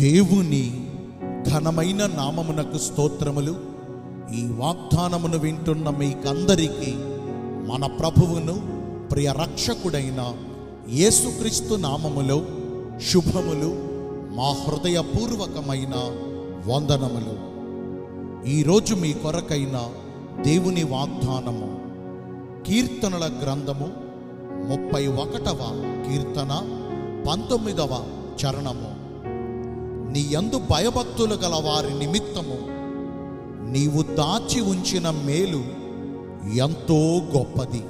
దేవుని ఘనమైన నామమునకు స్తోత్రములు. ఈ వాగ్దానమును వింటున్న మీకందరికీ మన ప్రభువును ప్రియ రక్షకుడైన యేసుక్రీస్తు నామములో శుభములు, మా హృదయపూర్వకమైన వందనములు. ఈరోజు మీ కొరకైన దేవుని వాగ్దానము కీర్తనల గ్రంథము 31వ కీర్తన 19వ చరణము. నీ యందు భయభక్తులు గల వారి నిమిత్తము నీవు దాచి ఉంచిన మేలు ఎంతో గొప్పది.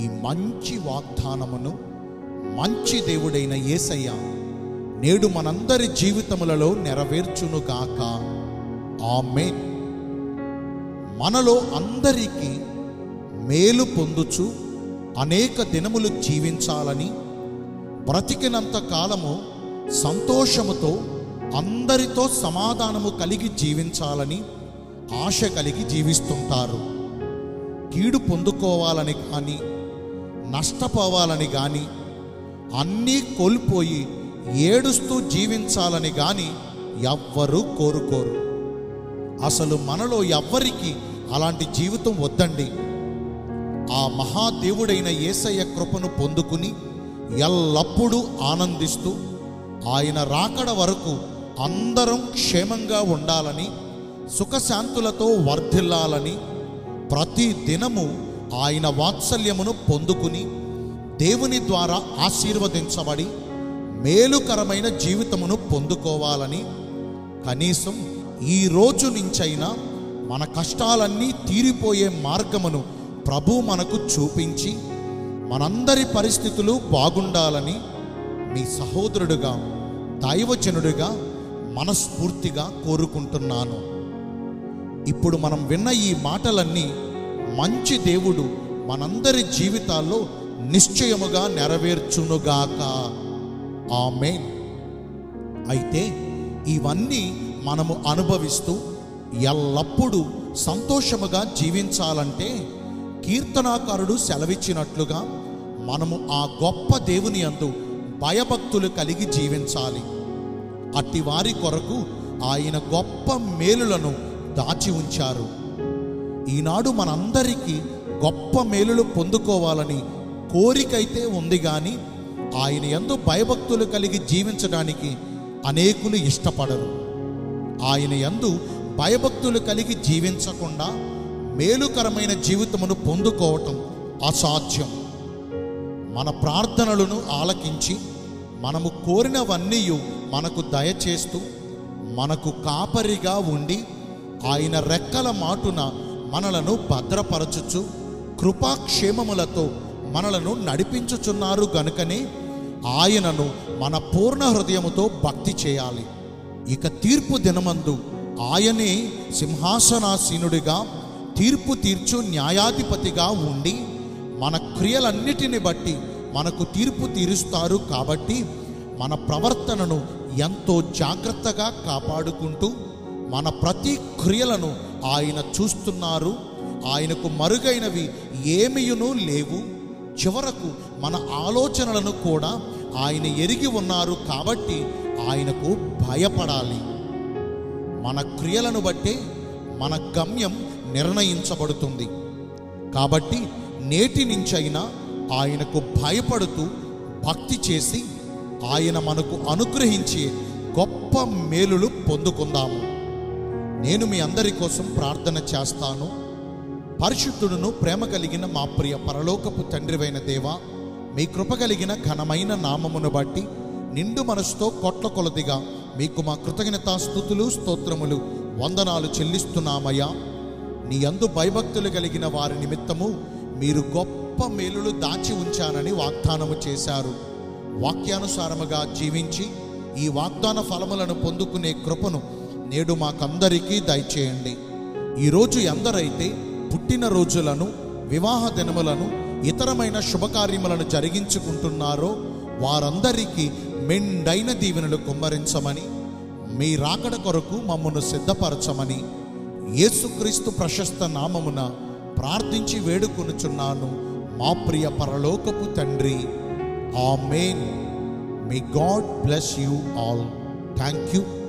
ఈ మంచి వాగ్దానమును మంచి దేవుడైన యేసయ్య నేడు మనందరి జీవితములలో నెరవేర్చునుగాక. ఆమేన్. మనలో అందరికీ మేలు పొందుచు అనేక దినములు జీవించాలని, బ్రతికినంత కాలము సంతోషముతో అందరితో సమాధానము కలిగి జీవించాలని ఆశ కలిగి జీవిస్తుంటారు. కీడు పొందుకోవాలని కానీ, నష్టపోవాలని కానీ, అన్నీ కోల్పోయి ఏడుస్తూ జీవించాలని కానీ ఎవ్వరూ కోరుకోరు. అసలు మనలో ఎవ్వరికి అలాంటి జీవితం వద్దండి. ఆ మహాదేవుడైన యేసయ్య కృపను పొందుకుని ఎల్లప్పుడూ ఆనందిస్తూ ఆయన రాకడ వరకు అందరం క్షేమంగా ఉండాలని, సుఖశాంతులతో వర్ధిల్లాలని, ప్రతి దినము ఆయన వాత్సల్యమును పొందుకుని దేవుని ద్వారా ఆశీర్వదించబడి మేలుకరమైన జీవితమును పొందుకోవాలని, కనీసం ఈ రోజు నుంచైనా మన కష్టాలన్నీ తీరిపోయే మార్గమును ప్రభు మనకు చూపించి మనందరి పరిస్థితులు బాగుండాలని మీ సహోదరుడుగా, దైవజనుడిగా మనస్ఫూర్తిగా కోరుకుంటున్నాను. ఇప్పుడు మనం విన్న ఈ మాటలన్నీ మంచి దేవుడు మనందరి జీవితాల్లో నిశ్చయముగా నెరవేర్చునుగాక. ఆమేన్. అయితే ఇవన్నీ మనము అనుభవిస్తూ ఎల్లప్పుడూ సంతోషముగా జీవించాలంటే కీర్తనాకారుడు సెలవిచ్చినట్లుగా మనము ఆ గొప్ప దేవుని యందు భయభక్తులు కలిగి జీవించాలి. అట్టి వారి కొరకు ఆయన గొప్ప మేలులను దాచి ఉంచారు. ఈనాడు మనందరికీ గొప్ప మేలులు పొందుకోవాలని కోరికైతే ఉంది, కానీ ఆయన యందు భయభక్తులు కలిగి జీవించడానికి అనేకులు ఇష్టపడరు. ఆయన యందు భయభక్తులు కలిగి జీవించకుండా మేలుకరమైన జీవితమును పొందుకోవటం అసాధ్యం. మన ప్రార్థనలను ఆలకించి మనము కోరినవన్నీ మనకు దయచేస్తూ మనకు కాపరిగా ఉండి ఆయన రెక్కల మాటున మనలను భద్రపరచుచు కృపాక్షేమములతో మనలను నడిపించుచున్నారు గనుకనే ఆయనను మన పూర్ణ హృదయముతో భక్తి చేయాలి. ఇక తీర్పు దినమందు ఆయనే సింహాసనాసీనుడిగా తీర్పు తీర్చు న్యాయాధిపతిగా ఉండి మన క్రియలన్నిటిని బట్టి మనకు తీర్పు తీరుస్తారు. కాబట్టి మన ప్రవర్తనను ఎంతో జాగ్రత్తగా కాపాడుకుంటూ మన ప్రతి క్రియలను ఆయన చూస్తున్నారు. ఆయనకు మరుగైనవి ఏమీయును లేవు. చివరకు మన ఆలోచనలను కూడా ఆయన ఎరిగి ఉన్నారు. కాబట్టి ఆయనకు భయపడాలి. మన క్రియలను బట్టే మన గమ్యం నిర్ణయించబడుతుంది. కాబట్టి నేటి నుంచైనా ఆయనకు భయపడుతూ భక్తి చేసి ఆయన మనకు అనుగ్రహించే గొప్ప మేలులు పొందుకుందాము. నేను మీ అందరి కోసం ప్రార్థన చేస్తాను. పరిశుద్ధుడును ప్రేమ కలిగిన మా ప్రియ పరలోకపు తండ్రివైన దేవా, మీ కృప కలిగిన ఘనమైన నామమును బట్టి నిండు మనసుతో కొట్ల కొలదిగా మీకు మా కృతజ్ఞతాస్తుతులు, స్తోత్రములు, వందనాలు చెల్లిస్తున్నామయ్యా. నీ యందు భయభక్తులు కలిగిన వారి నిమిత్తము మీరు గొప్ప మేలులు దాచి ఉంచానని వాగ్దానము చేశారు. వాక్యానుసారముగా జీవించి ఈ వాగ్దాన ఫలములను పొందుకునే కృపను నేడు మాకందరికీ దయచేయండి. ఈరోజు ఎందరైతే పుట్టినరోజులను, వివాహ దినములను, ఇతరమైన శుభకార్యములను జరిగించుకుంటున్నారో వారందరికీ మెండైన దీవెనలు కుమ్మరించమని, మీ రాకడ కొరకు మమ్మను సిద్ధపరచమని యేసుక్రీస్తు ప్రశస్త నామమున ప్రార్థించి వేడుకొనుచున్నాను మా ప్రియ పరలోకపు తండ్రి. ఆమేన్. May God bless you all. Thank you.